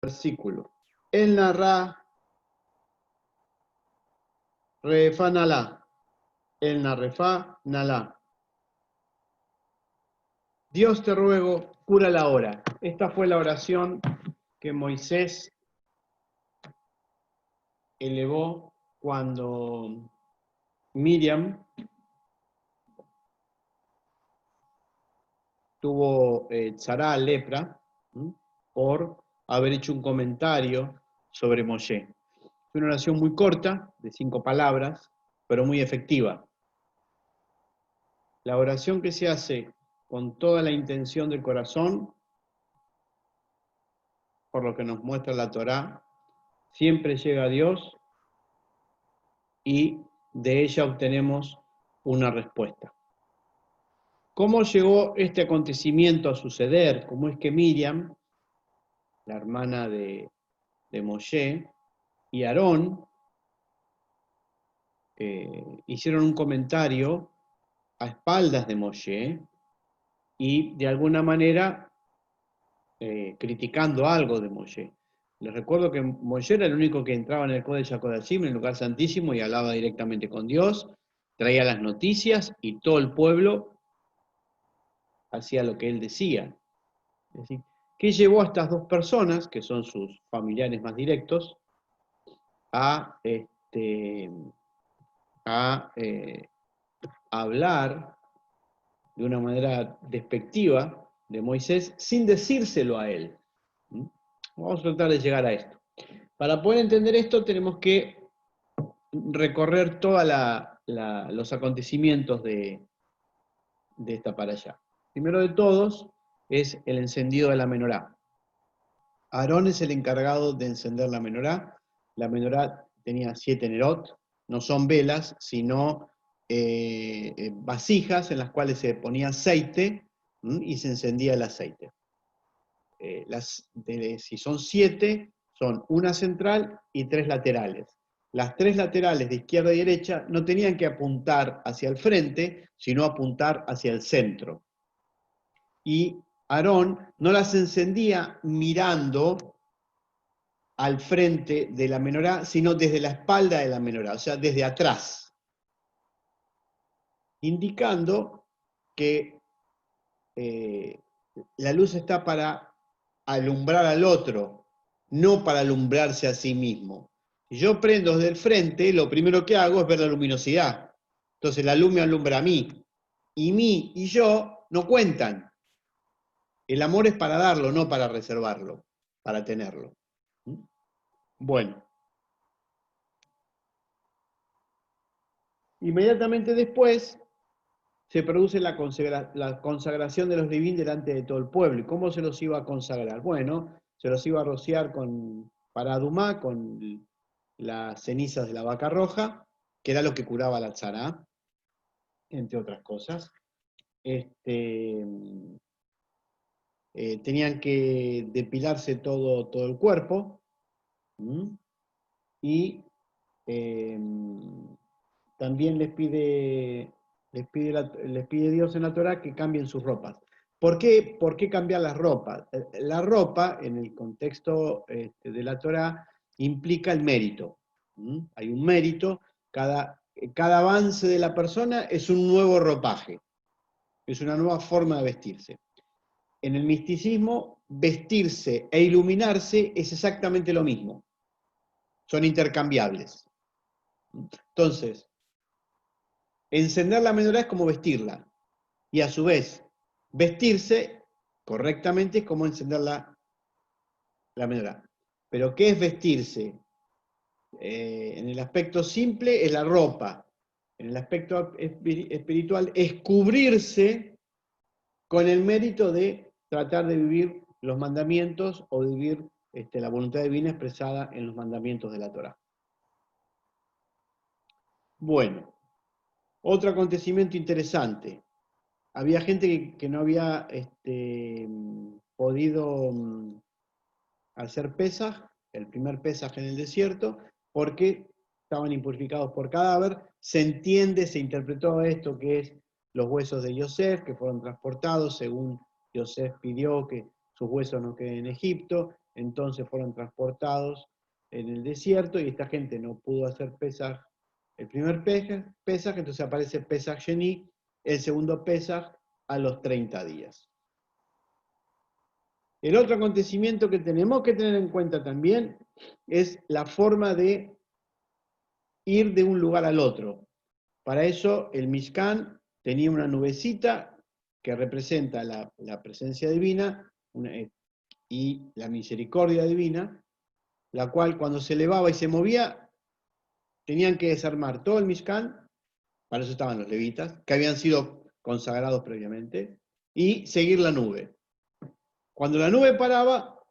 versículo. El narra refa nalá. El narrefa nalá. Dios te ruego, cura la hora. Esta fue la oración que Moisés elevó cuando Miriam tuvo tzará, lepra, por haber hecho un comentario sobre Moshe. Es una oración muy corta, de 5 palabras, pero muy efectiva. La oración que se hace con toda la intención del corazón, por lo que nos muestra la Torá, siempre llega a Dios y de ella obtenemos una respuesta. ¿Cómo llegó este acontecimiento a suceder? ¿Cómo es que Miriam, la hermana de Moshe, y Aarón hicieron un comentario a espaldas de Moshe y de alguna manera criticando algo de Moshe? Les recuerdo que Moshe era el único que entraba en el Kodesh HaKodashim, en el lugar santísimo, y hablaba directamente con Dios, traía las noticias y todo el pueblo hacía lo que él decía. Es decir, ¿qué llevó a estas dos personas, que son sus familiares más directos, a hablar de una manera despectiva de Moisés sin decírselo a él? Vamos a tratar de llegar a esto. Para poder entender esto tenemos que recorrer todos los acontecimientos de esta para allá. Primero de todos es el encendido de la menorá. Aarón es el encargado de encender la menorá. La menorá tenía 7 nerot, no son velas, sino vasijas en las cuales se ponía aceite y se encendía el aceite. Si son 7, son una central y 3 laterales. Las 3 laterales de izquierda y derecha no tenían que apuntar hacia el frente, sino apuntar hacia el centro. Y Aarón no las encendía mirando al frente de la menorá, sino desde la espalda de la menorá, o sea, desde atrás, indicando que la luz está para alumbrar al otro, no para alumbrarse a sí mismo. Si yo prendo desde el frente, lo primero que hago es ver la luminosidad. Entonces la luz me alumbra a mí. Y mí y yo no cuentan. El amor es para darlo, no para reservarlo, para tenerlo. Bueno. Inmediatamente después se produce la consagración de los Levín delante de todo el pueblo. ¿Y cómo se los iba a consagrar? Bueno, se los iba a rociar para Adumá con las cenizas de la vaca roja, que era lo que curaba la tzará, entre otras cosas. Tenían que depilarse todo el cuerpo, y también les pide Dios en la Torá que cambien sus ropas. ¿Por qué cambiar las ropas? La ropa, en el contexto de la Torá, implica el mérito. Hay un mérito, cada avance de la persona es un nuevo ropaje, es una nueva forma de vestirse. En el misticismo, vestirse e iluminarse es exactamente lo mismo. Son intercambiables. Entonces, encender la menorá es como vestirla. Y a su vez, vestirse correctamente es como encender la menorá. Pero ¿qué es vestirse? En el aspecto simple es la ropa. En el aspecto espiritual es cubrirse con el mérito de tratar de vivir los mandamientos o de vivir la voluntad divina expresada en los mandamientos de la Torá. Bueno, otro acontecimiento interesante. Había gente que no había podido hacer Pesaj, el primer Pesaj en el desierto, porque estaban impurificados por cadáver. Se entiende, se interpretó esto que es los huesos de Yosef, que fueron transportados según Yosef pidió que sus huesos no queden en Egipto, entonces fueron transportados en el desierto y esta gente no pudo hacer Pesaj, el primer Pesaj, entonces aparece Pesaj Sheni, el segundo Pesaj a los 30 días. El otro acontecimiento que tenemos que tener en cuenta también es la forma de ir de un lugar al otro. Para eso el Mishkan tenía una nubecita que representa la presencia divina y la misericordia divina, la cual cuando se elevaba y se movía, tenían que desarmar todo el Mishkan, para eso estaban los levitas, que habían sido consagrados previamente, y seguir la nube. Cuando la nube paraba,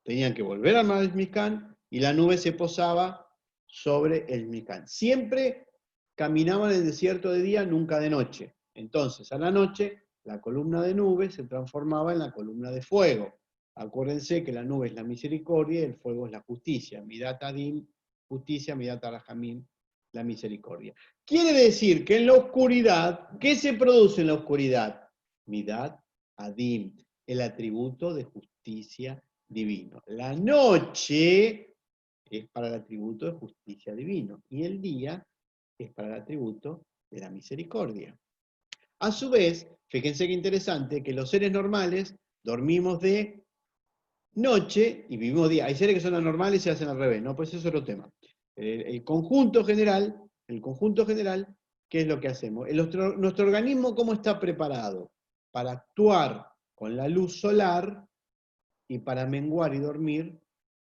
tenían que volver a armar el Mishkan y la nube se posaba sobre el Mishkan. Siempre caminaban en el desierto de día, nunca de noche. Entonces, a la noche, la columna de nube se transformaba en la columna de fuego. Acuérdense que la nube es la misericordia y el fuego es la justicia. Midat Adim, justicia, Midat Arajamim, la misericordia. Quiere decir que en la oscuridad, ¿qué se produce en la oscuridad? Midat Adim, el atributo de justicia divino. La noche es para el atributo de justicia divino y el día es para el atributo de la misericordia. A su vez, fíjense qué interesante que los seres normales dormimos de noche y vivimos día. Hay seres que son anormales y se hacen al revés, ¿no? Pues eso es otro tema. El conjunto general, ¿qué es lo que hacemos? Nuestro organismo, ¿cómo está preparado? Para actuar con la luz solar y para menguar y dormir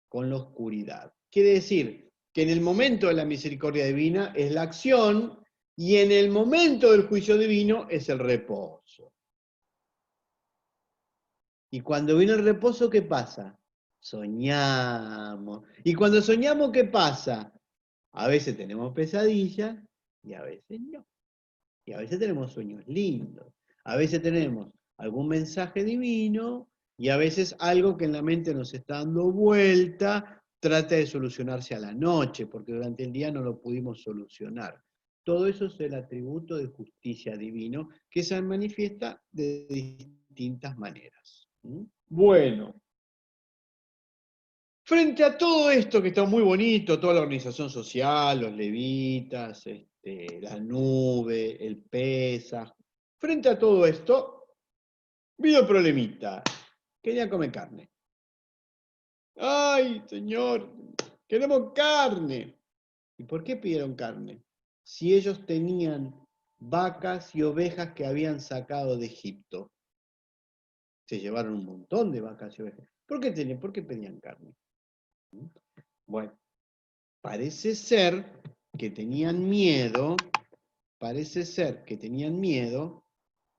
con la oscuridad. Quiere decir que en el momento de la misericordia divina es la acción y en el momento del juicio divino es el reposo. Y cuando viene el reposo, ¿qué pasa? Soñamos. Y cuando soñamos, ¿qué pasa? A veces tenemos pesadillas y a veces no. Y a veces tenemos sueños lindos. A veces tenemos algún mensaje divino y a veces algo que en la mente nos está dando vuelta trata de solucionarse a la noche, porque durante el día no lo pudimos solucionar. Todo eso es el atributo de justicia divino que se manifiesta de distintas maneras. Bueno, frente a todo esto que está muy bonito, toda la organización social, los levitas, la nube, el Pesaj, frente a todo esto, vino el problemita. Quería comer carne. ¡Ay, señor! ¡Queremos carne! ¿Y por qué pidieron carne? Si ellos tenían vacas y ovejas que habían sacado de Egipto. Se llevaron un montón de vacas y ovejas. ¿Por qué pedían carne? Bueno, parece ser que tenían miedo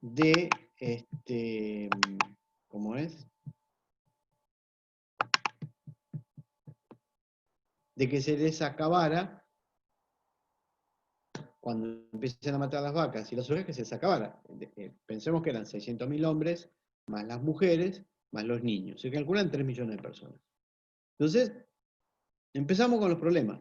de, ¿cómo es? De que se les acabara, cuando empiecen a matar las vacas y las ovejas, que se les acabara. Pensemos que eran 600.000 hombres, más las mujeres, más los niños. Se calculan 3 millones de personas. Entonces, empezamos con los problemas.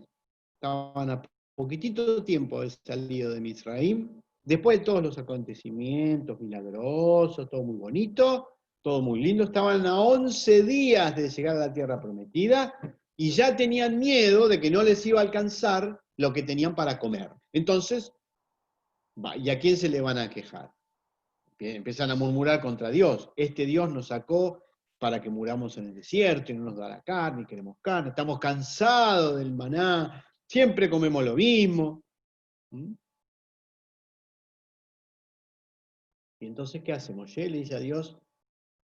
Estaban a poquitito tiempo de salido de Misraim, después de todos los acontecimientos milagrosos, todo muy bonito, todo muy lindo, estaban a 11 días de llegar a la tierra prometida y ya tenían miedo de que no les iba a alcanzar lo que tenían para comer. Entonces, ¿y a quién se le van a quejar? Empiezan a murmurar contra Dios. Este Dios nos sacó para que muramos en el desierto y no nos da la carne, y queremos carne, estamos cansados del maná, siempre comemos lo mismo. Y entonces, ¿qué hace? Moshe le dice a Dios,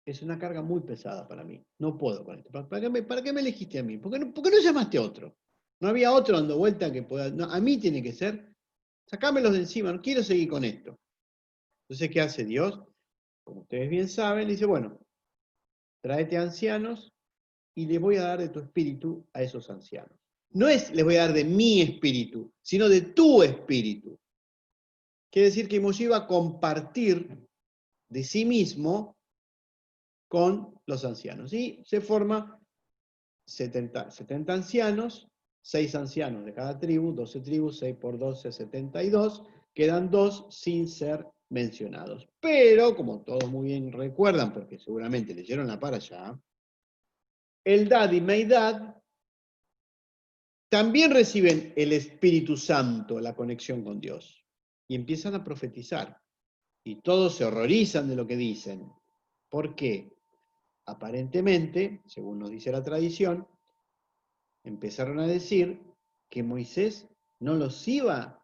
es una carga muy pesada para mí, no puedo con esto. ¿Para qué me elegiste a mí? ¿Por qué no llamaste a otro? No había otro dando vuelta que pueda... No, a mí tiene que ser, sacámelos de encima, no quiero seguir con esto. Entonces, ¿qué hace Dios? Como ustedes bien saben, le dice, bueno, tráete ancianos y le voy a dar de tu espíritu a esos ancianos. No es les voy a dar de mi espíritu, sino de tu espíritu. Quiere decir que Moshe iba a compartir de sí mismo con los ancianos. Y se forma 70 ancianos, 6 ancianos de cada tribu, 12 tribus, 6 por 12, 72, quedan 2 sin ser mencionados. Pero, como todos muy bien recuerdan, porque seguramente leyeron la parashá, Eldad y Meidad también reciben el Espíritu Santo, la conexión con Dios, y empiezan a profetizar. Y todos se horrorizan de lo que dicen. ¿Por qué? Aparentemente, según nos dice la tradición, empezaron a decir que Moisés no los iba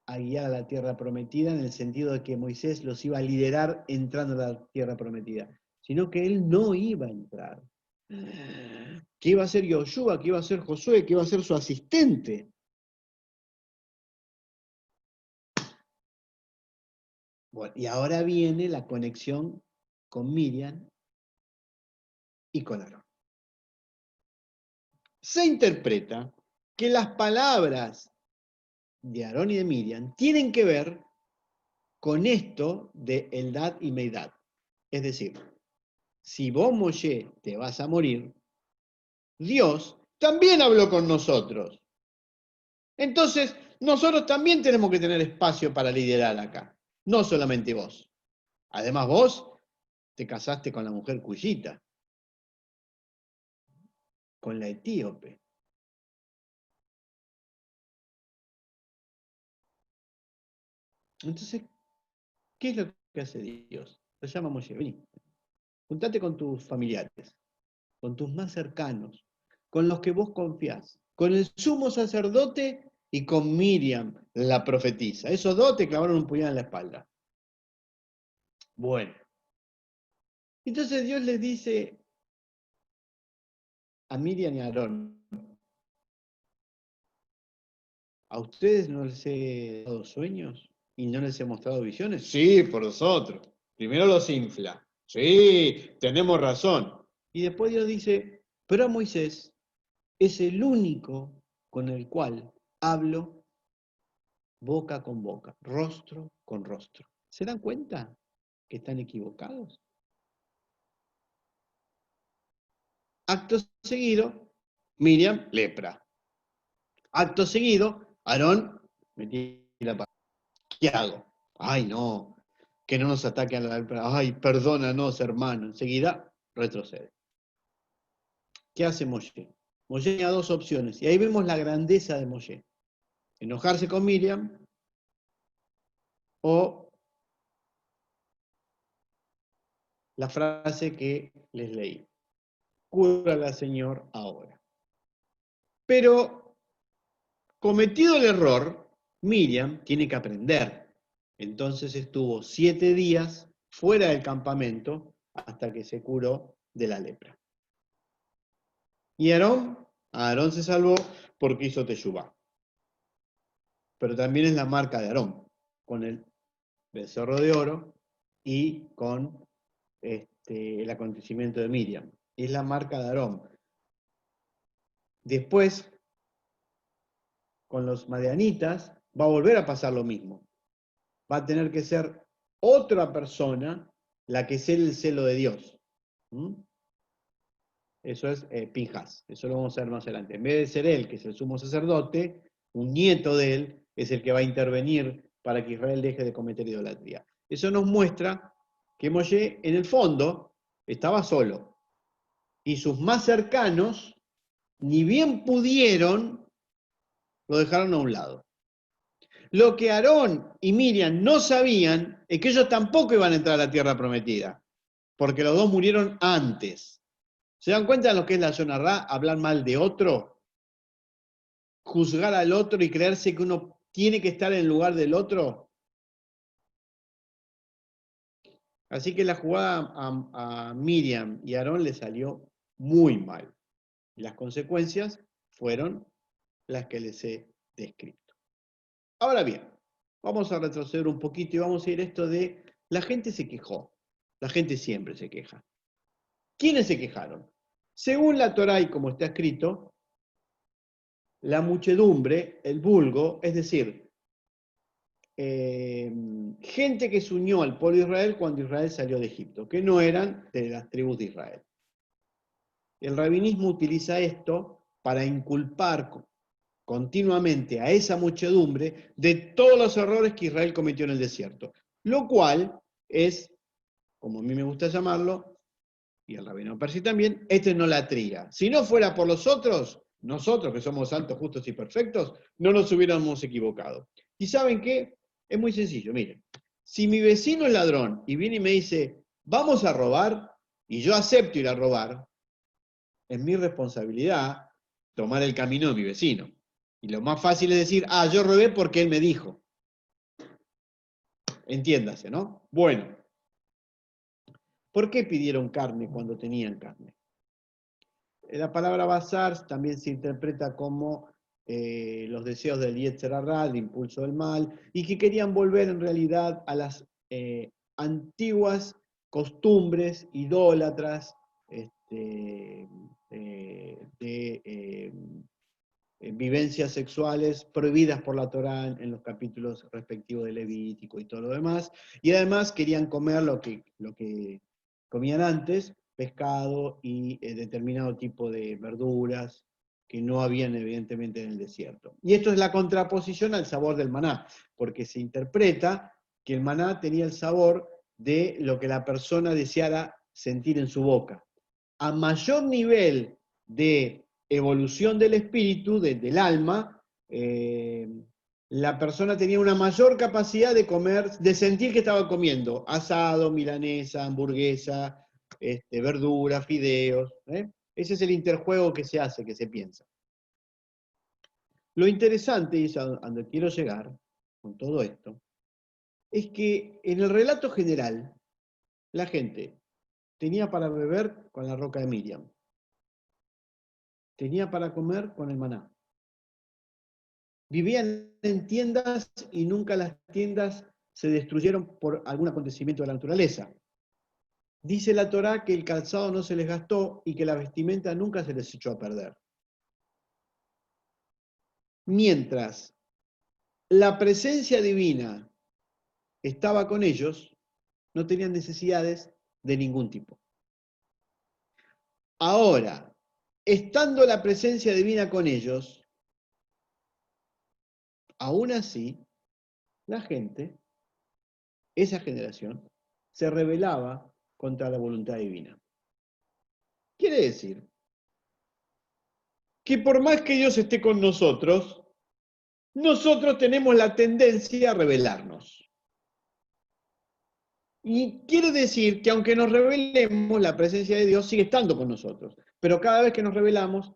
a guiar a la tierra prometida en el sentido de que Moisés los iba a liderar entrando a la tierra prometida, sino que él no iba a entrar. Que iba a ser Yoshua, que iba a ser Josué, que iba a ser su asistente. Bueno, y ahora viene la conexión con Miriam y con Aarón. Se interpreta que las palabras de Aarón y de Miriam tienen que ver con esto de Eldad y Meidad. Es decir, si vos, Moshe, te vas a morir, Dios también habló con nosotros. Entonces, nosotros también tenemos que tener espacio para liderar acá, no solamente vos. Además, vos te casaste con la mujer cuyita, con la etíope. Entonces, ¿qué es lo que hace Dios? Lo llama Moshe, vení, juntate con tus familiares, con tus más cercanos, con los que vos confiás, con el sumo sacerdote y con Miriam, la profetisa. Esos dos te clavaron un puñal en la espalda. Bueno, entonces Dios les dice a Miriam y a Aarón, ¿a ustedes no les he dado sueños y no les he mostrado visiones? Sí, por nosotros. Primero los infla. Sí, tenemos razón. Y después Dios dice, pero a Moisés es el único con el cual hablo boca con boca, rostro con rostro. ¿Se dan cuenta que están equivocados? Acto seguido, Miriam, lepra. Acto seguido, Aarón, metí la pata. ¿Qué hago? Ay, no, que no nos ataquen a la lepra. Ay, perdónanos, hermano. Enseguida, retrocede. ¿Qué hace Moshe? Moshe tenía dos opciones, y ahí vemos la grandeza de Moshe. Enojarse con Miriam o la frase que les leí. Cúrala, Señor, ahora. Pero, cometido el error, Miriam tiene que aprender. Entonces estuvo 7 días fuera del campamento hasta que se curó de la lepra. Y Aarón se salvó porque hizo teshuvá. Pero también es la marca de Aarón, con el becerro de oro y con el acontecimiento de Miriam. Es la marca de Aarón. Después, con los madianitas, va a volver a pasar lo mismo. Va a tener que ser otra persona la que cele el celo de Dios. Eso es Pinjas, eso lo vamos a ver más adelante. En vez de ser él, que es el sumo sacerdote, un nieto de él es el que va a intervenir para que Israel deje de cometer idolatría. Eso nos muestra que Moshe, en el fondo, estaba solo. Y sus más cercanos, ni bien pudieron, lo dejaron a un lado. Lo que Aarón y Miriam no sabían es que ellos tampoco iban a entrar a la tierra prometida, porque los dos murieron antes. ¿Se dan cuenta de lo que es la Yonará? Hablar mal de otro, juzgar al otro y creerse que uno tiene que estar en el lugar del otro. Así que la jugada a Miriam y a Aarón le salió muy mal. Y las consecuencias fueron las que les he descrito. Ahora bien, vamos a retroceder un poquito y vamos a ir a esto de la gente se quejó. La gente siempre se queja. ¿Quiénes se quejaron? Según la Torá y como está escrito, la muchedumbre, el vulgo, es decir, gente que se unió al pueblo de Israel cuando Israel salió de Egipto, que no eran de las tribus de Israel. El rabinismo utiliza esto para inculpar continuamente a esa muchedumbre de todos los errores que Israel cometió en el desierto, lo cual es, como a mí me gusta llamarlo, y el rabino Persi también, esto es nolatría. Si no fuera por los otros, nosotros que somos santos, justos y perfectos, no nos hubiéramos equivocado. ¿Y saben qué? Es muy sencillo, miren. Si mi vecino es ladrón y viene y me dice, vamos a robar, y yo acepto ir a robar, es mi responsabilidad tomar el camino de mi vecino. Y lo más fácil es decir, yo robé porque él me dijo. Entiéndase, ¿no? Bueno, ¿por qué pidieron carne cuando tenían carne? La palabra bazar también se interpreta como los deseos del Yetzer Hará, el impulso del mal, y que querían volver en realidad a las antiguas costumbres idólatras de vivencias sexuales prohibidas por la Torá en los capítulos respectivos de Levítico y todo lo demás, y además querían comer lo que comían antes, pescado y determinado tipo de verduras que no habían evidentemente en el desierto. Y esto es la contraposición al sabor del maná, porque se interpreta que el maná tenía el sabor de lo que la persona deseara sentir en su boca. A mayor nivel de evolución del espíritu, del alma, la persona tenía una mayor capacidad de comer, de sentir que estaba comiendo asado, milanesa, hamburguesa, verdura, fideos. Ese es el interjuego que se hace, que se piensa. Lo interesante, y es a donde quiero llegar con todo esto, es que en el relato general, la gente tenía para beber con la roca de Miriam, tenía para comer con el maná. Vivían en tiendas y nunca las tiendas se destruyeron por algún acontecimiento de la naturaleza. Dice la Torá que el calzado no se les gastó y que la vestimenta nunca se les echó a perder. Mientras la presencia divina estaba con ellos, no tenían necesidades de ningún tipo. Ahora, estando la presencia divina con ellos, aún así, la gente, esa generación, se rebelaba contra la voluntad divina. Quiere decir que por más que Dios esté con nosotros, nosotros tenemos la tendencia a rebelarnos. Y quiere decir que aunque nos rebelemos, la presencia de Dios sigue estando con nosotros. Pero cada vez que nos rebelamos,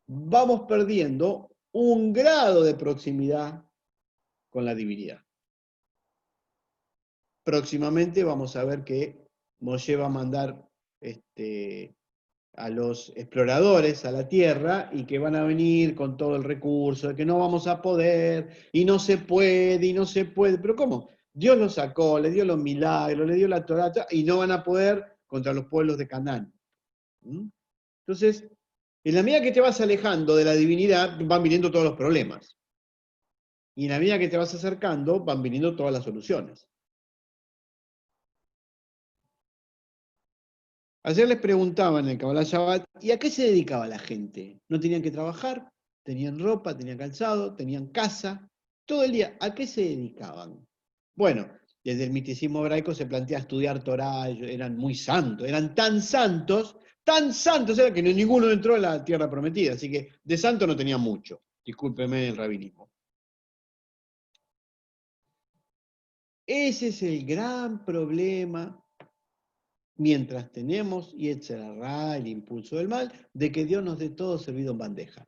vamos perdiendo un grado de proximidad con la divinidad. Próximamente vamos a ver que Moshe va a mandar a los exploradores a la Tierra y que van a venir con todo el recurso, de que no vamos a poder, y no se puede, y no se puede. ¿Pero cómo? Dios los sacó, le dio los milagros, le dio la Torá, y no van a poder contra los pueblos de Canaán. Entonces, en la medida que te vas alejando de la divinidad, van viniendo todos los problemas. Y en la medida que te vas acercando, van viniendo todas las soluciones. Ayer les preguntaba en el Kabbalah Shabbat, ¿y a qué se dedicaba la gente? ¿No tenían que trabajar? ¿Tenían ropa? ¿Tenían calzado? ¿Tenían casa? Todo el día, ¿a qué se dedicaban? Bueno, desde el misticismo hebraico se plantea estudiar Torah, ellos eran muy santos, eran tan santos era que ninguno entró a la tierra prometida, así que de santo no tenían mucho, discúlpeme el rabinismo. Ese es el gran problema mientras tenemos Yetzer Hará, el impulso del mal, de que Dios nos dé todo servido en bandeja.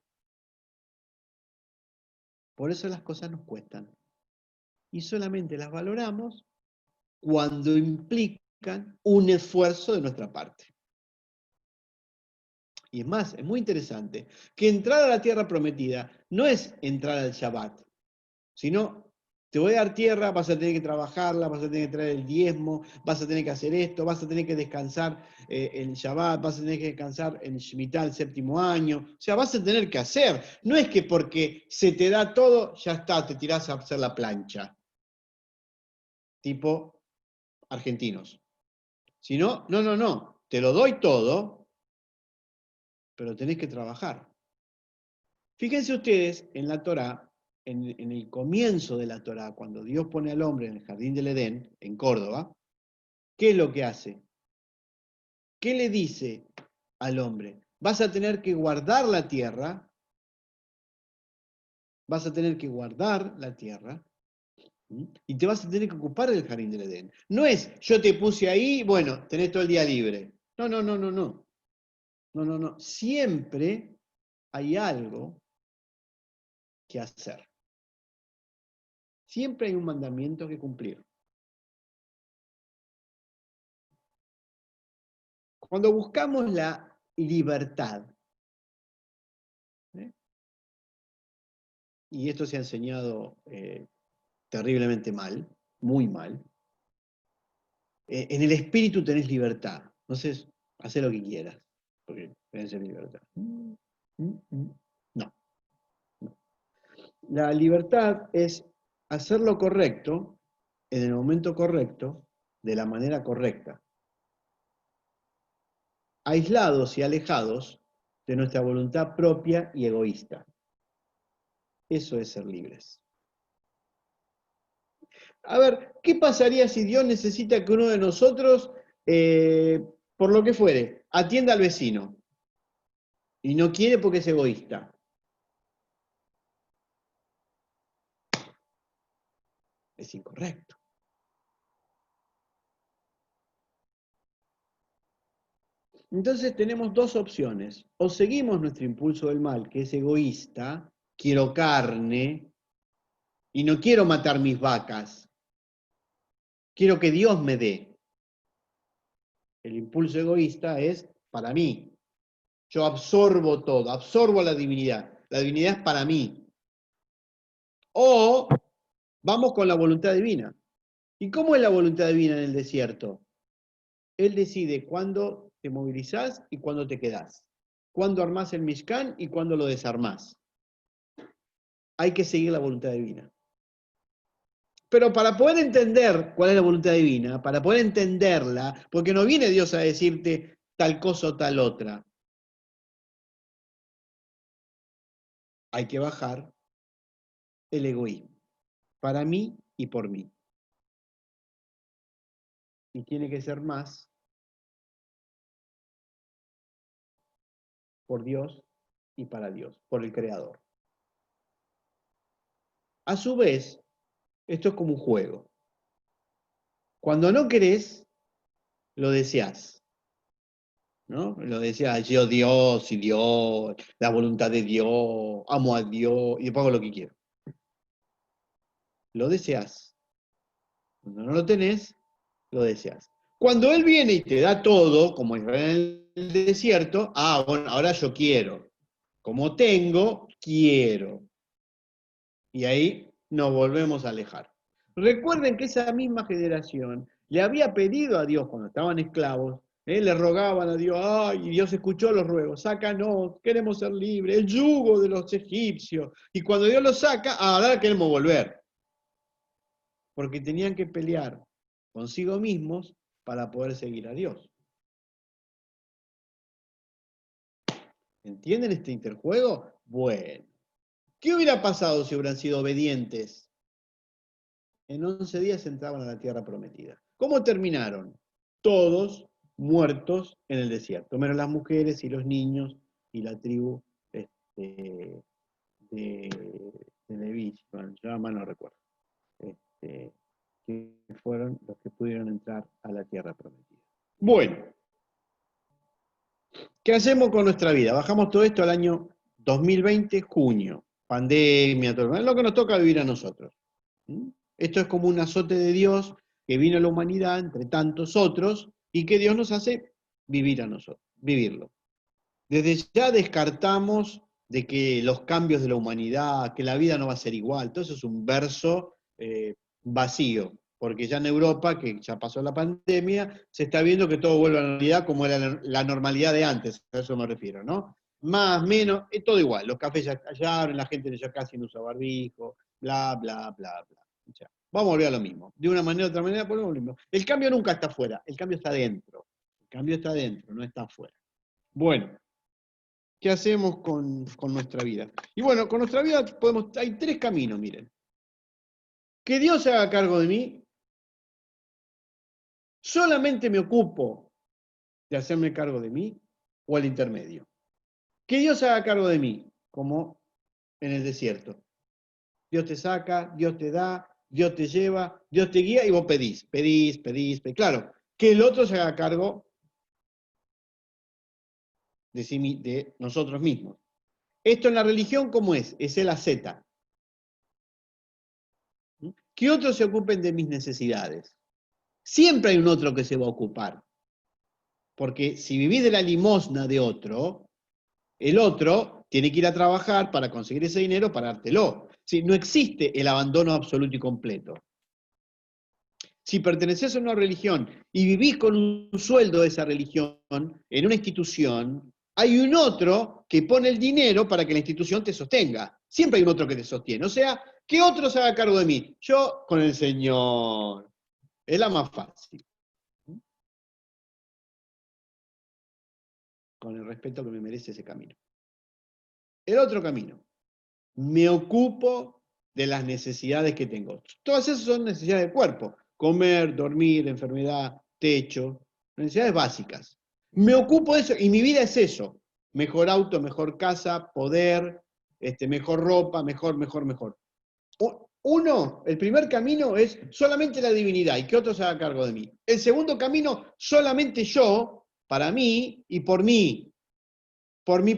Por eso las cosas nos cuestan. Y solamente las valoramos cuando implican un esfuerzo de nuestra parte. Y es más, es muy interesante que entrar a la tierra prometida no es entrar al Shabbat, sino te voy a dar tierra, vas a tener que trabajarla, vas a tener que traer el diezmo, vas a tener que hacer esto, vas a tener que descansar en Shabbat, vas a tener que descansar en Shemitah el séptimo año. O sea, vas a tener que hacer. No es que porque se te da todo, ya está, te tirás a hacer la plancha. Tipo argentinos. Si no, no. Te lo doy todo, pero tenés que trabajar. Fíjense ustedes en la Torá, en el comienzo de la Torá, cuando Dios pone al hombre en el jardín del Edén, en Córdoba, ¿qué es lo que hace? ¿qué le dice al hombre? Vas a tener que guardar la tierra, vas a tener que guardar la tierra, y te vas a tener que ocupar del jardín del Edén. No es, yo te puse ahí, bueno, tenés todo el día libre. No, no, no, no, no. No, no, no. Siempre hay algo que hacer. Siempre hay un mandamiento que cumplir. Cuando buscamos la libertad, ¿eh? Y esto se ha enseñado terriblemente mal, muy mal, en el espíritu tenés libertad. Entonces, haz lo que quieras, porque tenés libertad. No. La libertad es hacer lo correcto en el momento correcto, de la manera correcta, aislados y alejados de nuestra voluntad propia y egoísta. Eso es ser libres. A ver, ¿qué pasaría si Dios necesita que uno de nosotros, por lo que fuere, atienda al vecino y no quiere porque es egoísta? Es incorrecto. Entonces tenemos dos opciones. O seguimos nuestro impulso del mal, que es egoísta, quiero carne y no quiero matar mis vacas. Quiero que Dios me dé. El impulso egoísta es para mí. Yo absorbo todo, absorbo la divinidad. La divinidad es para mí. O vamos con la voluntad divina. ¿Y cómo es la voluntad divina en el desierto? Él decide cuándo te movilizás y cuándo te quedás. Cuándo armás el Mishkan y cuándo lo desarmás. Hay que seguir la voluntad divina. Pero para poder entender cuál es la voluntad divina, para poder entenderla, porque no viene Dios a decirte tal cosa o tal otra, hay que bajar el egoísmo, para mí y por mí. Y tiene que ser más por Dios y para Dios, por el Creador. A su vez, esto es como un juego. Cuando no querés, lo deseás. ¿No? Lo deseás, yo Dios y Dios, la voluntad de Dios, amo a Dios y después hago lo que quiero. Lo deseás. Cuando no lo tenés, lo deseas. Cuando Él viene y te da todo, como Israel en el desierto, bueno, ahora yo quiero. Como tengo, quiero. Y ahí nos volvemos a alejar. Recuerden que esa misma generación le había pedido a Dios cuando estaban esclavos, le rogaban a Dios, ay, y Dios escuchó los ruegos, sácanos, queremos ser libres, el yugo de los egipcios. Y cuando Dios los saca, ahora queremos volver. Porque tenían que pelear consigo mismos para poder seguir a Dios. ¿Entienden este interjuego? Bueno, ¿qué hubiera pasado si hubieran sido obedientes? En 11 días entraban a la tierra prometida. ¿Cómo terminaron? Todos muertos en el desierto, menos las mujeres y los niños y la tribu de Leví, yo más no recuerdo, que fueron los que pudieron entrar a la tierra prometida. Bueno, ¿qué hacemos con nuestra vida? Bajamos todo esto al año 2020, junio, pandemia, todo es lo que nos toca vivir a nosotros. Esto es como un azote de Dios que vino a la humanidad entre tantos otros y que Dios nos hace vivir a nosotros, vivirlo. Desde ya descartamos de que los cambios de la humanidad, que la vida no va a ser igual, todo eso es un verso vacío, porque ya en Europa, que ya pasó la pandemia, se está viendo que todo vuelve a la normalidad como era la normalidad de antes, a eso me refiero, ¿no? Más, menos, es todo igual, los cafés ya callaron, la gente ya casi no usa barbijo, bla, bla, bla, bla. Ya. Vamos a volver a lo mismo, de una manera u otra manera, volvemos a lo mismo. El cambio nunca está afuera, el cambio está adentro, el cambio está adentro, no está afuera. Bueno, ¿qué hacemos con nuestra vida? Y bueno, con nuestra vida hay tres caminos, miren. Que Dios se haga cargo de mí, solamente me ocupo de hacerme cargo de mí, o al intermedio. Que Dios se haga cargo de mí, como en el desierto. Dios te saca, Dios te da, Dios te lleva, Dios te guía y vos pedís. Claro, que el otro se haga cargo de nosotros mismos. Esto en la religión, ¿cómo es? Es el asceta. Que otros se ocupen de mis necesidades. Siempre hay un otro que se va a ocupar. Porque si vivís de la limosna de otro, el otro tiene que ir a trabajar para conseguir ese dinero para dártelo. Si no existe el abandono absoluto y completo. Si perteneces a una religión y vivís con un sueldo de esa religión, en una institución, hay un otro que pone el dinero para que la institución te sostenga. Siempre hay un otro que te sostiene. O sea, que otro se haga cargo de mí. Yo con el Señor. Es la más fácil. Con el respeto que me merece ese camino. El otro camino. Me ocupo de las necesidades que tengo. Todas esas son necesidades del cuerpo. Comer, dormir, enfermedad, techo. Necesidades básicas. Me ocupo de eso y mi vida es eso. Mejor auto, mejor casa, poder, mejor ropa, mejor. Uno, el primer camino es solamente la divinidad y que otro se haga cargo de mí. El segundo camino, solamente yo, para mí y por mi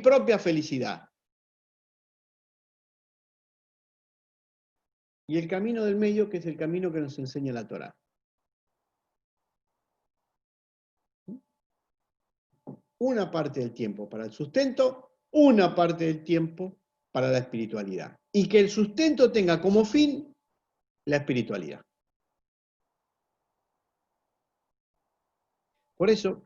propia felicidad. Y el camino del medio, que es el camino que nos enseña la Torá. Una parte del tiempo para el sustento, una parte del tiempo para la espiritualidad. Y que el sustento tenga como fin la espiritualidad. Por eso,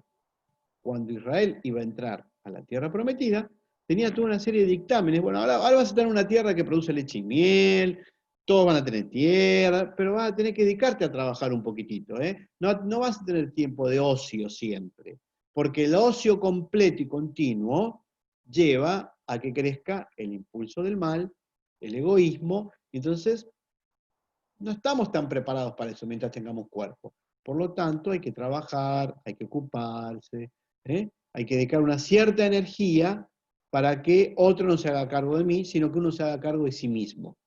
cuando Israel iba a entrar a la tierra prometida, tenía toda una serie de dictámenes. Bueno, ahora vas a tener una tierra que produce leche y miel, todos van a tener tierra, pero vas a tener que dedicarte a trabajar un poquitito. No vas a tener tiempo de ocio siempre, porque el ocio completo y continuo lleva a que crezca el impulso del mal, el egoísmo, y entonces no estamos tan preparados para eso mientras tengamos cuerpo. Por lo tanto, hay que trabajar, hay que ocuparse, hay que dedicar una cierta energía para que otro no se haga cargo de mí, sino que uno se haga cargo de sí mismo.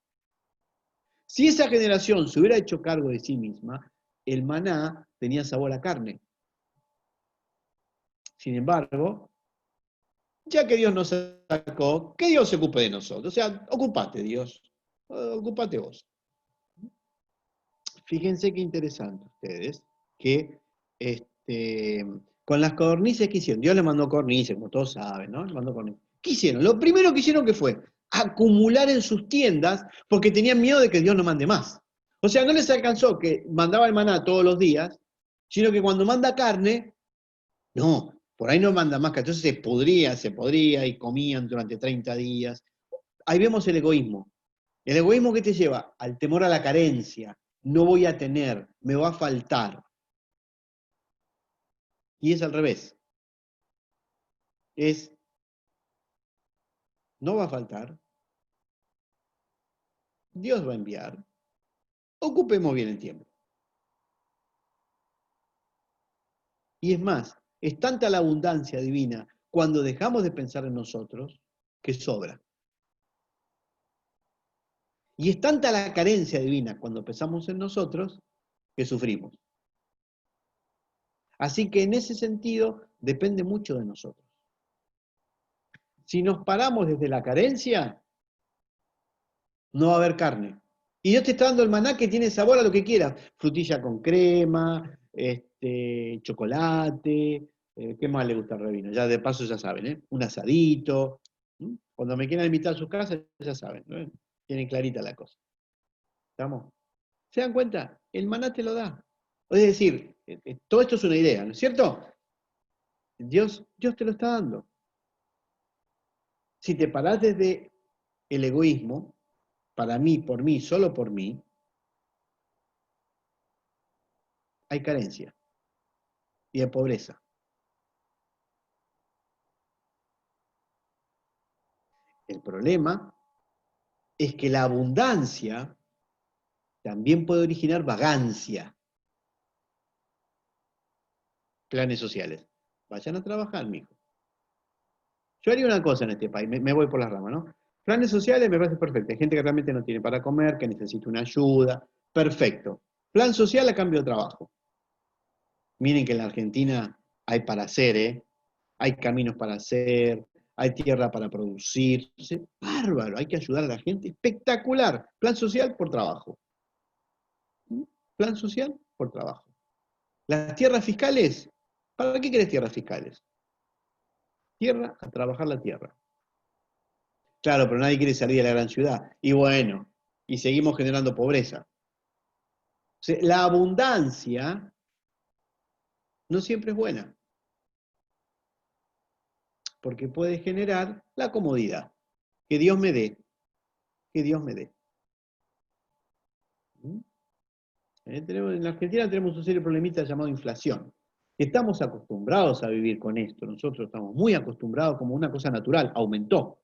Si esa generación se hubiera hecho cargo de sí misma, el maná tenía sabor a carne. Sin embargo, ya que Dios nos sacó, que Dios se ocupe de nosotros. O sea, ocupate, Dios. Ocupate vos. Fíjense qué interesante ustedes, que con las codornices que hicieron, Dios le mandó codornices, como todos saben, ¿no? Le mandó codornices. ¿Qué hicieron? Lo primero que hicieron que fue acumular en sus tiendas porque tenían miedo de que Dios no mande más. O sea, no les alcanzó que mandaba el maná todos los días, sino que cuando manda carne, no, por ahí no manda más, entonces se podría y comían durante 30 días. Ahí vemos el egoísmo. El egoísmo que te lleva al temor a la carencia, no voy a tener, me va a faltar. Y es al revés. Es, no va a faltar, Dios va a enviar, ocupemos bien el tiempo. Y es más, es tanta la abundancia divina cuando dejamos de pensar en nosotros que sobra. Y es tanta la carencia divina cuando pensamos en nosotros que sufrimos. Así que en ese sentido depende mucho de nosotros. Si nos paramos desde la carencia, no va a haber carne. Y Dios te está dando el maná que tiene sabor a lo que quieras. Frutilla con crema, chocolate, ¿qué más le gusta al rabino? Ya de paso ya saben, ¿eh? Un asadito. Cuando me quieran invitar a sus casas, ya saben, ¿no? Tienen clarita la cosa. ¿Estamos? ¿Se dan cuenta? El maná te lo da. Es decir, todo esto es una idea, ¿no es cierto? Dios te lo está dando. Si te parás desde el egoísmo, para mí, por mí, solo por mí, hay carencia y hay pobreza. El problema es que la abundancia también puede originar vagancia. Planes sociales. Vayan a trabajar, mijo. Yo haría una cosa en este país, me voy por las ramas, ¿no? Planes sociales me parece perfecto. Hay gente que realmente no tiene para comer, que necesita una ayuda. Perfecto. Plan social a cambio de trabajo. Miren que en la Argentina hay para hacer, ¿eh? Hay caminos para hacer, hay tierra para producir. Bárbaro, hay que ayudar a la gente. Espectacular. Plan social por trabajo. Plan social por trabajo. Las tierras fiscales, ¿para qué querés tierras fiscales? Tierra a trabajar la tierra. Claro, pero nadie quiere salir de la gran ciudad. Y bueno, y seguimos generando pobreza. O sea, la abundancia no siempre es buena, porque puede generar la comodidad. Que Dios me dé, que Dios me dé. En la Argentina tenemos un serio problemita llamado inflación. Estamos acostumbrados a vivir con esto, nosotros estamos muy acostumbrados como una cosa natural, aumentó.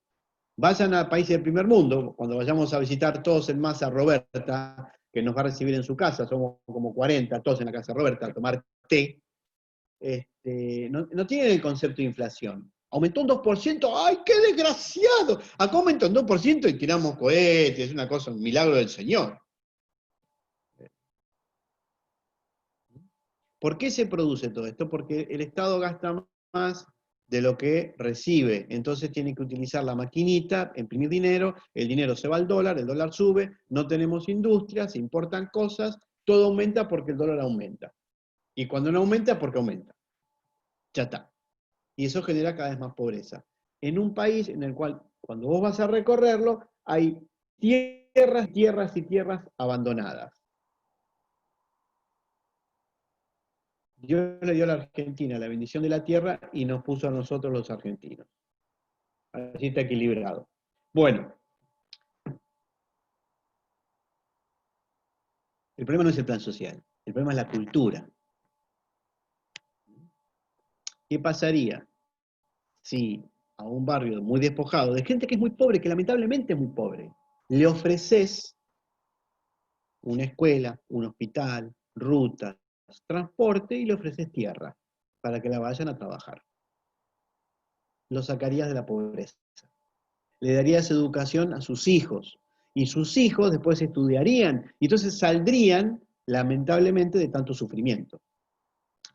Vayan a países del primer mundo, cuando vayamos a visitar todos en masa a Roberta, que nos va a recibir en su casa, somos como 40, todos en la casa de Roberta, a tomar té, no tienen el concepto de inflación. Aumentó un 2%, ¡ay, qué desgraciado! Acá aumentó un 2% y tiramos cohetes, es una cosa, un milagro del Señor. ¿Por qué se produce todo esto? Porque el Estado gasta más de lo que recibe, entonces tiene que utilizar la maquinita, imprimir dinero, el dinero se va al dólar, el dólar sube, no tenemos industria, se importan cosas, todo aumenta porque el dólar aumenta. Y cuando no aumenta, porque aumenta. Ya está. Y eso genera cada vez más pobreza. En un país en el cual, cuando vos vas a recorrerlo, hay tierras, tierras y tierras abandonadas. Dios le dio a la Argentina la bendición de la tierra y nos puso a nosotros los argentinos. Así está equilibrado. Bueno, el problema no es el plan social, el problema es la cultura. ¿Qué pasaría si a un barrio muy despojado, de gente que es muy pobre, que lamentablemente es muy pobre, le ofreces una escuela, un hospital, rutas, transporte y le ofreces tierra para que la vayan a trabajar? Lo sacarías de la pobreza. Le darías educación a sus hijos, y sus hijos después estudiarían, y entonces saldrían, lamentablemente, de tanto sufrimiento.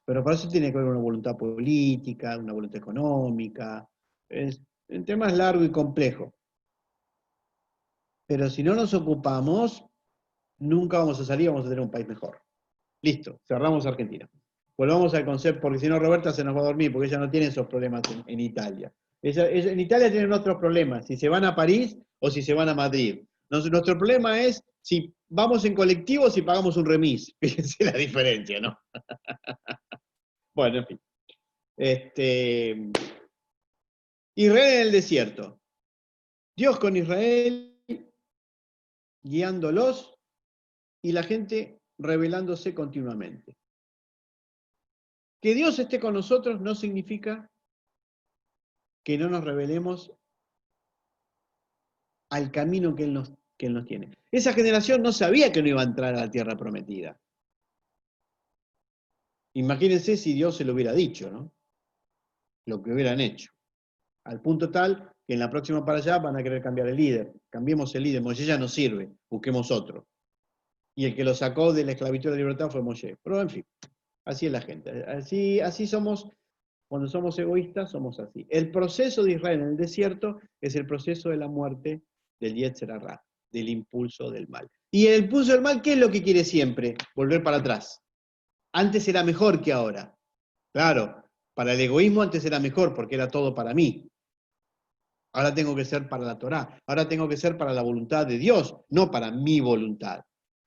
Pero para eso tiene que haber una voluntad política, una voluntad económica, el tema es largo y complejo. Pero si no nos ocupamos, nunca vamos a salir, vamos a tener un país mejor. Listo, cerramos Argentina. Volvamos al concepto, porque si no Roberta se nos va a dormir, porque ella no tiene esos problemas en Italia. Ella, en Italia tienen otros problemas, si se van a París o si se van a Madrid. Nuestro problema es si vamos en colectivo o si pagamos un remis. Fíjense la diferencia, ¿no? Bueno, en fin. Israel en el desierto. Dios con Israel guiándolos y la gente rebelándose continuamente. Que Dios esté con nosotros no significa que no nos rebelemos al camino que Él nos tiene. Esa generación no sabía que no iba a entrar a la tierra prometida. Imagínense si Dios se lo hubiera dicho, ¿no? Lo que hubieran hecho. Al punto tal que en la próxima para allá van a querer cambiar el líder. Cambiemos el líder, Moshe ya no sirve, busquemos otro. Y el que lo sacó de la esclavitud a la libertad fue Moshe. Pero en fin, así es la gente. Así somos, cuando somos egoístas, somos así. El proceso de Israel en el desierto es el proceso de la muerte del Yetzer Hará, del impulso del mal. Y el impulso del mal, ¿qué es lo que quiere siempre? Volver para atrás. Antes era mejor que ahora. Claro, para el egoísmo antes era mejor porque era todo para mí. Ahora tengo que ser para la Torá. Ahora tengo que ser para la voluntad de Dios, no para mi voluntad.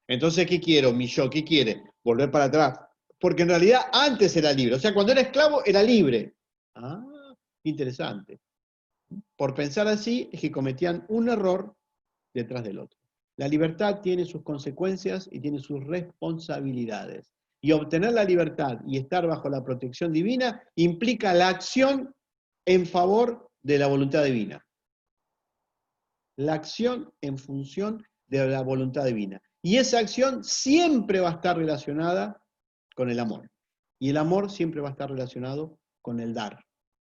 Entonces, ¿qué quiero? Mi yo, ¿qué quiere? Volver para atrás. Porque en realidad antes era libre. O sea, cuando era esclavo era libre. Ah, interesante. Por pensar así es que cometían un error detrás del otro. La libertad tiene sus consecuencias y tiene sus responsabilidades. Y obtener la libertad y estar bajo la protección divina implica la acción en favor de la voluntad divina. La acción en función de la voluntad divina. Y esa acción siempre va a estar relacionada con el amor. Y el amor siempre va a estar relacionado con el dar.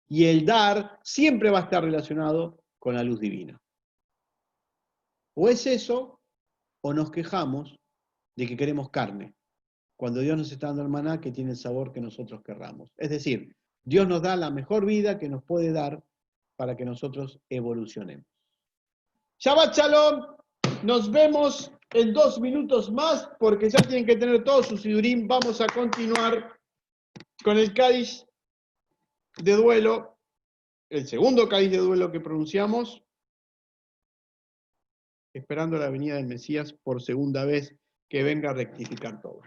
Y el dar siempre va a estar relacionado con la luz divina. O es eso, o nos quejamos de que queremos carne, cuando Dios nos está dando el maná que tiene el sabor que nosotros querramos. Es decir, Dios nos da la mejor vida que nos puede dar para que nosotros evolucionemos. Shabbat Shalom, nos vemos en 2 minutos más, porque ya tienen que tener todos sus sidurim. Vamos a continuar con el Cádiz de duelo, el segundo Cádiz de duelo que pronunciamos, esperando la venida del Mesías por segunda vez, que venga a rectificar todo.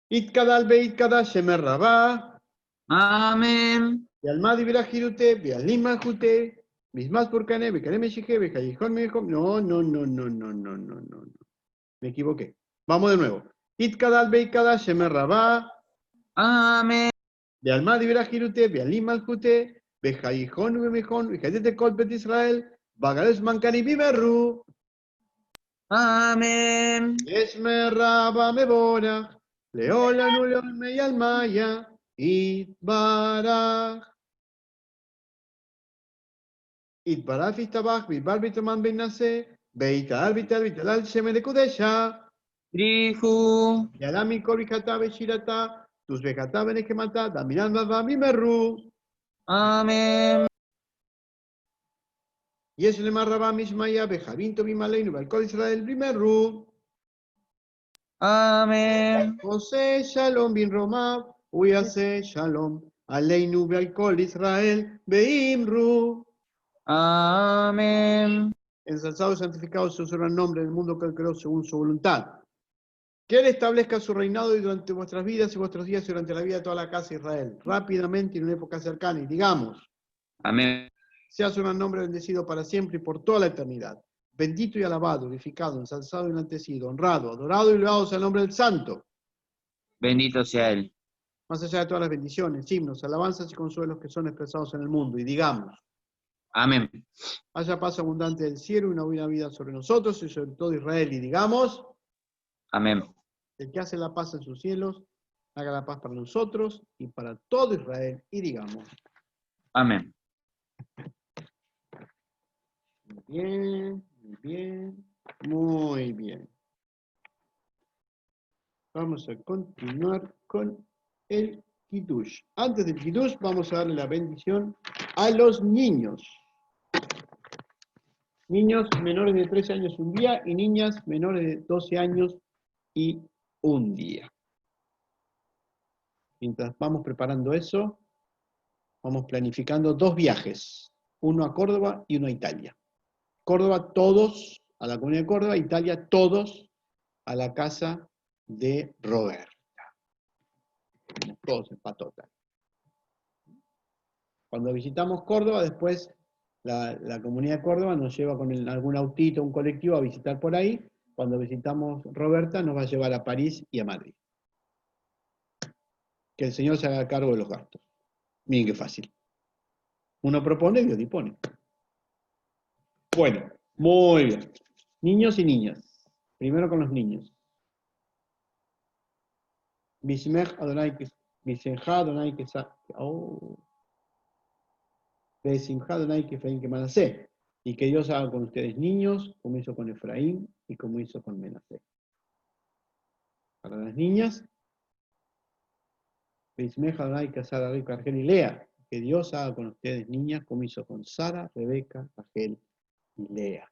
Itkadal beitkada shemer rabá. Amén. Yalmadi virajirute, vialima jute, mismas porcane, becane mexije, becallejón mejom. No. Me equivoqué. Vamos de nuevo. Itkadal beitkada shemer rabá. Amén. Yalmadi virajirute, vialima jute, becallejón mejom, becallete colpet Israel, bagales mancani bimerru. Amén. Esmer rabá mebona, leola nulon me yalmaya, itbaraj. Itbaraj istabaj, bitbar bitaman ben nase, beital vitalal sheme de kudesha, Trihu. yalami kol bichatá beshirata, tus bechatá benekemata, damiran baba mimerru, Amén. y es le marraba mismaya, bejavinto bimaleinu, balcol Israel bimerru, Amén. José shalom bin Roma, uyase shalom, aleinu balcol Israel beimru. Amén. Ensalzado y santificado sea su gran nombre en el mundo que él creó según su voluntad. Que Él establezca su reinado y durante vuestras vidas y vuestros días y durante la vida de toda la casa de Israel, rápidamente y en una época cercana, y digamos, Amén. sea su gran nombre bendecido para siempre y por toda la eternidad. Bendito y alabado, edificado, ensalzado y enaltecido, honrado, adorado y elevado sea el nombre del Santo, Bendito sea Él. más allá de todas las bendiciones, himnos, alabanzas y consuelos que son expresados en el mundo, y digamos, Amén. haya paz abundante del cielo y una buena vida sobre nosotros y sobre todo Israel, y digamos, Amén. el que hace la paz en sus cielos, haga la paz para nosotros y para todo Israel, y digamos, Amén. bien, muy bien, muy bien. Vamos a continuar con el Kiddush. Antes del Kiddush vamos a darle la bendición a los niños. Niños menores de 13 años un día y niñas menores de 12 años y un día. Mientras vamos preparando eso, vamos planificando 2 viajes, uno a Córdoba y uno a Italia. Córdoba todos a la comunidad de Córdoba, Italia todos a la casa de Roberta. Todos en patota. Cuando visitamos Córdoba, después la comunidad de Córdoba nos lleva con algún autito, un colectivo a visitar por ahí. Cuando visitamos Roberta nos va a llevar a París y a Madrid. Que el Señor se haga cargo de los gastos. Miren qué fácil. Uno propone y Dios dispone. Bueno, muy bien. Niños y niñas. Primero con los niños. Bismech Adonai Bisenja Adonai Besimja Adonai Efraín que Manasé. Y que Dios haga con ustedes niños, como hizo con Efraín y como hizo con Menasé. Para las niñas, Bismeja Adonai que Sara, Rebeca, Rachel y Lea. Que Dios haga con ustedes niñas, como hizo con Sara, Rebeca, Rachel y Lea.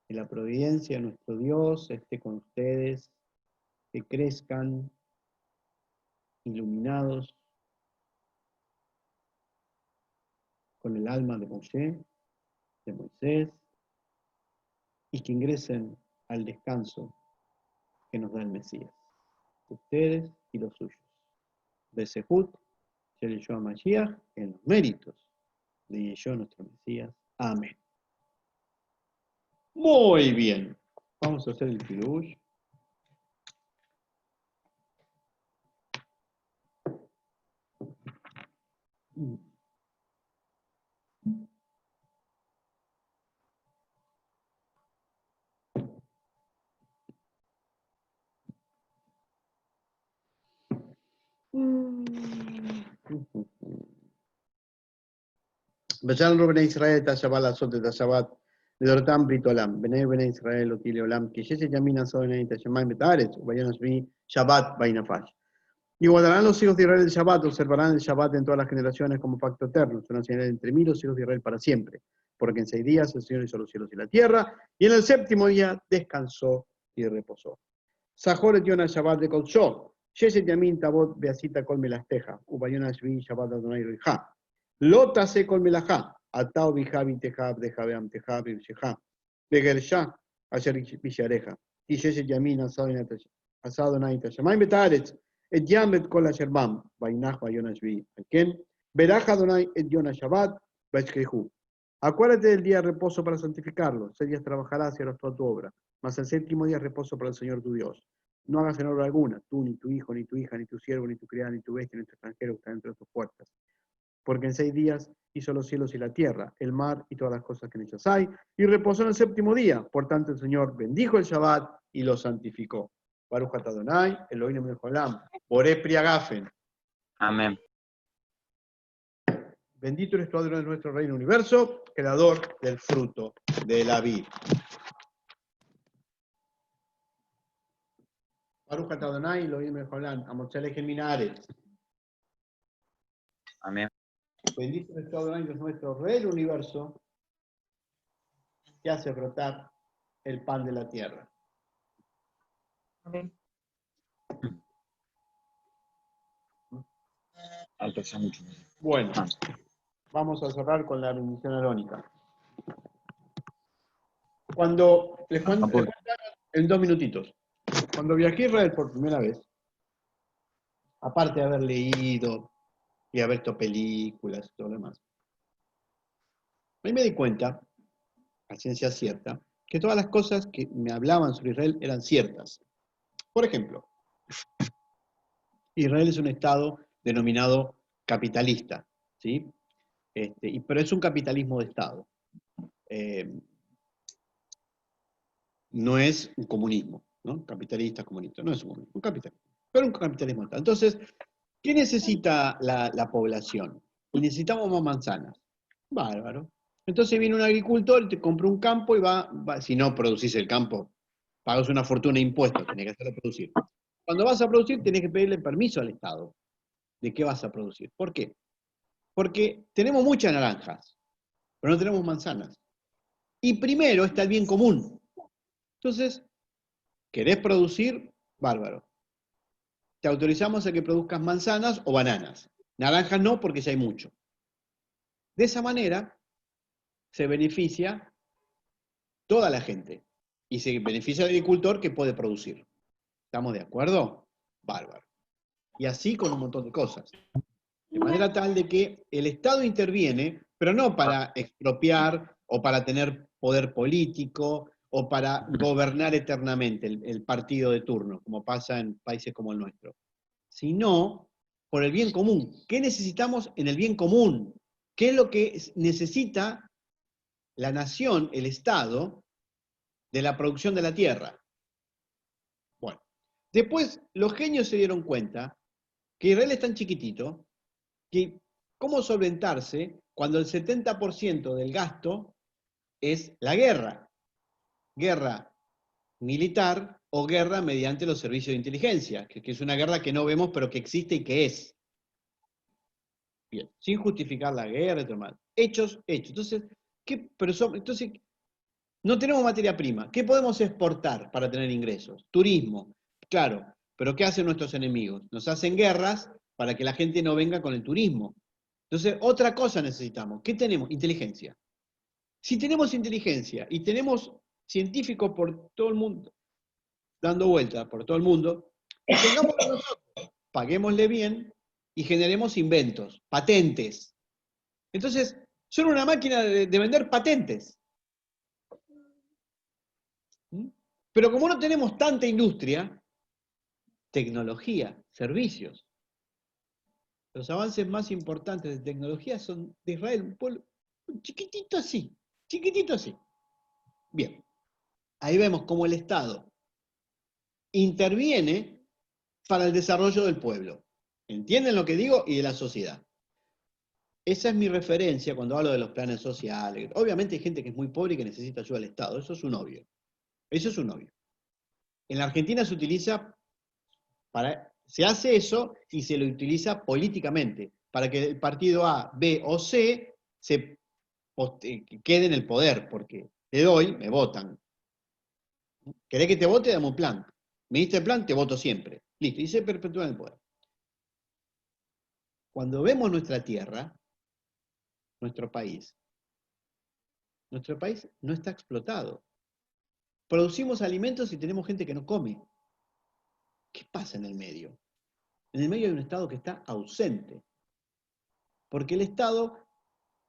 Que la providencia de nuestro Dios esté con ustedes, que crezcan iluminados con el alma de Moisés, y que ingresen al descanso que nos da el Mesías, ustedes y los suyos. Besehut, Shel Yeshua Mashiach, en los méritos de Yeshua nuestro Mesías. Amén. Muy bien. Vamos a hacer el Kiddush. Vayan Rubén Israel, Tashabat, la Sote, Tashabat, de Dortam, Britolam, Bene Israel, Otile Olam, que Yese Yamina, Soden, Tashamay, Betares, vayan a subir Shabbat, Bainafash. Y guardarán los hijos de Israel el Shabbat, observarán el Shabbat en todas las generaciones como pacto eterno. Es una señal entre mí y los hijos de Israel para siempre. Porque en 6 días el Señor hizo los cielos y la tierra, y en el 7º día descansó y reposó. Sajor et Yona Shabbat de Kolshó, Yeset Yamin Tabot Beasita Kol Melasteja, Ubayona Shvi Shabbat Adonai Roijá. Lota se Kol Melajá, Atao Bijabi Tejab de Jabeam Tejab Bishejá, Begersha, Asher Bishareja, y Yeset Yamin Asadonai Tashamay Betaretz. Et Yamet Kol Asherbam, Bainach Bayona Shvi, Ken, Beraj Adonai et Yona Shabbat, Bashkehu. Acuérdate del día de reposo para santificarlo. 6 días trabajarás y harás toda tu obra. Mas el 7º día es reposo para el Señor tu Dios. No hagas en obra alguna, tú, ni tu hijo, ni tu hija, ni tu siervo, ni tu criada, ni tu bestia, ni tu extranjero que está dentro de tus puertas. Porque en 6 días hizo los cielos y la tierra, el mar y todas las cosas que en ellas hay, y reposó en el 7º día. Por tanto, el Señor bendijo el Shabbat y lo santificó. Baruch atah Adonai, Elohim melech haolam, boré priagafen. Amén. Bendito eres tú, Adonai, de nuestro reino universo, creador del fruto de la vid. Baruch atah Adonai, Elohim melech haolam, amotzei lechem min haaretz. Amén. Bendito eres tú, Adonai, de nuestro reino universo, que hace brotar el pan de la tierra. Amén. Alto mucho. Bueno, vamos a cerrar con la bendición arónica. Cuando les cuento en 2 minutitos, cuando viajé a Israel por primera vez, aparte de haber leído y haber visto películas y todo lo demás, ahí me di cuenta, a ciencia cierta, que todas las cosas que me hablaban sobre Israel eran ciertas. Por ejemplo, Israel es un estado denominado capitalista, ¿sí? Pero es un capitalismo de estado. No es un comunismo, ¿no? Capitalista, comunista, no es un comunismo, un capitalismo. Pero un capitalismo de estado. Entonces, ¿qué necesita la población? Y necesitamos más manzanas. Bárbaro. Entonces viene un agricultor y te compra un campo y va, si no producís el campo, pagas una fortuna de impuestos, tenés que hacerlo producir. Cuando vas a producir, tenés que pedirle permiso al Estado de qué vas a producir. ¿Por qué? Porque tenemos muchas naranjas, pero no tenemos manzanas. Y primero está el bien común. Entonces, ¿querés producir? Bárbaro. Te autorizamos a que produzcas manzanas o bananas. Naranjas no, porque ya hay mucho. De esa manera, se beneficia toda la gente. Y se beneficia al agricultor que puede producir. ¿Estamos de acuerdo? Bárbaro. Y así con un montón de cosas. De manera tal de que el Estado interviene, pero no para expropiar o para tener poder político o para gobernar eternamente el partido de turno, como pasa en países como el nuestro, sino por el bien común. ¿Qué necesitamos en el bien común? ¿Qué es lo que necesita la nación, el Estado, de la producción de la tierra? Bueno, después los genios se dieron cuenta que Israel es tan chiquitito que cómo solventarse cuando el 70% del gasto es la guerra. Guerra militar o guerra mediante los servicios de inteligencia, que es una guerra que no vemos pero que existe y que es. Bien, sin justificar la guerra y todo mal. Hechos. Entonces, entonces, no tenemos materia prima. ¿Qué podemos exportar para tener ingresos? Turismo, claro. Pero ¿qué hacen nuestros enemigos? Nos hacen guerras para que la gente no venga con el turismo. Entonces, otra cosa necesitamos. ¿Qué tenemos? Inteligencia. Si tenemos inteligencia y tenemos científicos por todo el mundo, dando vueltas por todo el mundo, tengámoslo nosotros, paguémosle bien y generemos inventos, patentes. Entonces, son una máquina de vender patentes. Pero como no tenemos tanta industria, tecnología, servicios, los avances más importantes de tecnología son de Israel, un pueblo chiquitito así. Bien, ahí vemos cómo el Estado interviene para el desarrollo del pueblo. ¿Entienden lo que digo? Y de la sociedad. Esa es mi referencia cuando hablo de los planes sociales. Obviamente hay gente que es muy pobre y que necesita ayuda del Estado. Eso es un obvio. Eso es un obvio. En la Argentina se utiliza se hace eso y se lo utiliza políticamente, para que el partido A, B o C quede en el poder, porque te doy, me votan. ¿Querés que te vote? Dame un plan. Me diste el plan, te voto siempre. Listo, y se perpetúa en el poder. Cuando vemos nuestra tierra, nuestro país no está explotado. Producimos alimentos y tenemos gente que no come. ¿Qué pasa en el medio? En el medio hay un Estado que está ausente. Porque el Estado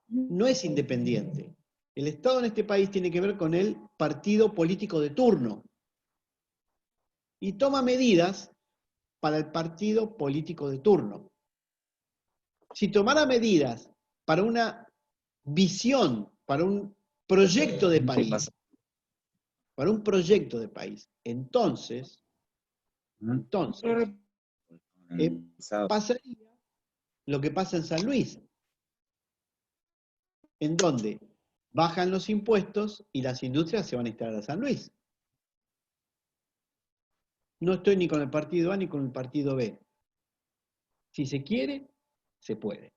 no es independiente. El Estado en este país tiene que ver con el partido político de turno. Y toma medidas para el partido político de turno. Si tomara medidas para una visión, para un proyecto de país, entonces pasaría lo que pasa en San Luis, en donde bajan los impuestos y las industrias se van a instalar a San Luis. No estoy ni con el partido A ni con el partido B. Si se quiere, se puede.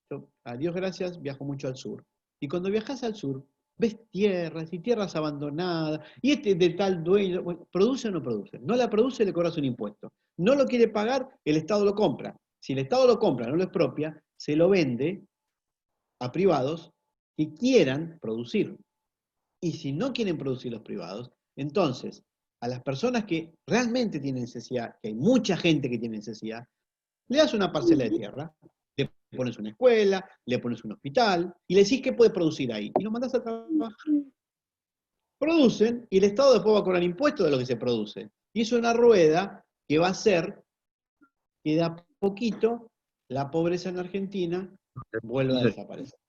Yo, a Dios gracias, viajo mucho al sur. Y cuando viajas al sur, ves tierras y tierras abandonadas, y este de tal dueño, bueno, ¿produce o no produce? No la produce, le cobras un impuesto. No lo quiere pagar, el Estado lo compra. Si el Estado lo compra, no lo expropia, se lo vende a privados que quieran producir. Y si no quieren producir los privados, entonces a las personas que realmente tienen necesidad, que hay mucha gente que tiene necesidad, le das una parcela de tierra, le pones una escuela, le pones un hospital, y le decís qué puede producir ahí, y lo mandás a trabajar. Producen, y el Estado después va a cobrar impuestos de lo que se produce. Y es una rueda que va a hacer que de a poquito la pobreza en Argentina vuelva a desaparecer.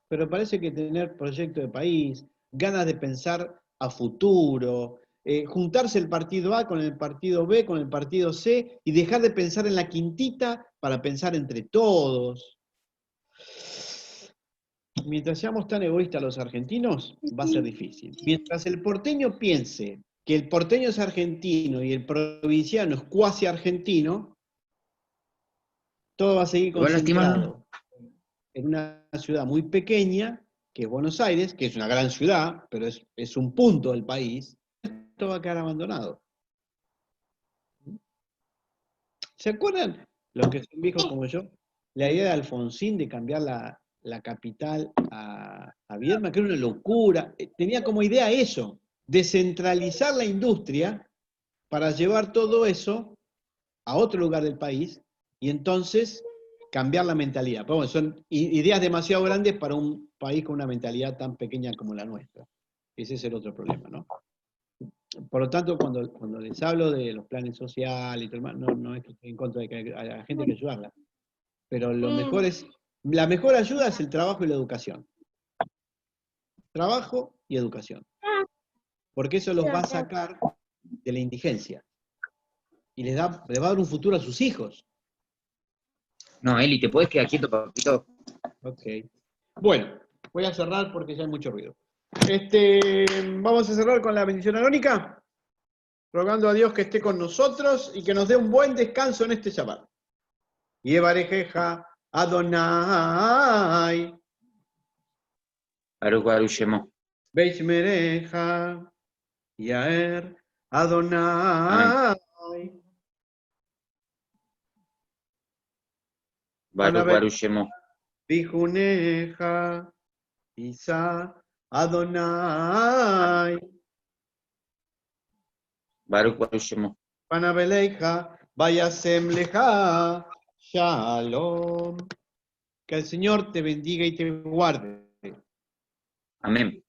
Pero parece que tener proyecto de país, ganas de pensar a futuro, juntarse el partido A con el partido B, con el partido C, y dejar de pensar en la quintita para pensar entre todos. Mientras seamos tan egoístas los argentinos, va a ser difícil. Mientras el porteño piense que el porteño es argentino y el provinciano es cuasi argentino, todo va a seguir concentrado en una ciudad muy pequeña, que es Buenos Aires, que es una gran ciudad, pero es un punto del país. Esto va a quedar abandonado. ¿Se acuerdan, los que son viejos como yo, la idea de Alfonsín de cambiar la capital a Viedma, que era una locura? Tenía como idea eso, descentralizar la industria para llevar todo eso a otro lugar del país y entonces cambiar la mentalidad. Pero bueno, son ideas demasiado grandes para un país con una mentalidad tan pequeña como la nuestra. Ese es el otro problema, ¿no? Por lo tanto, cuando les hablo de los planes sociales y todo demás, no es que estoy en contra de que a la gente hay que ayudarla. Pero la mejor ayuda es el trabajo y la educación. Trabajo y educación. Porque eso los va a sacar de la indigencia. Y les va a dar un futuro a sus hijos. No, Eli, ¿te puedes quedar quieto, papito? Ok. Bueno, voy a cerrar porque ya hay mucho ruido. Vamos a cerrar con la bendición arónica, rogando a Dios que esté con nosotros y que nos dé un buen descanso en este Shabbat. Yevarejeja Adonai. Baruch Baruch Shemo. Beishmereja Yaer Adonai. Baruch Baruch Shemo. Bijuneja Isa Adonai. Baruch Baruch Shemo. Panabeleja Vayasem Leja Shalom. Que el Señor te bendiga y te guarde. Amén.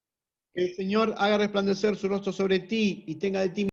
Que el Señor haga resplandecer su rostro sobre ti y tenga de ti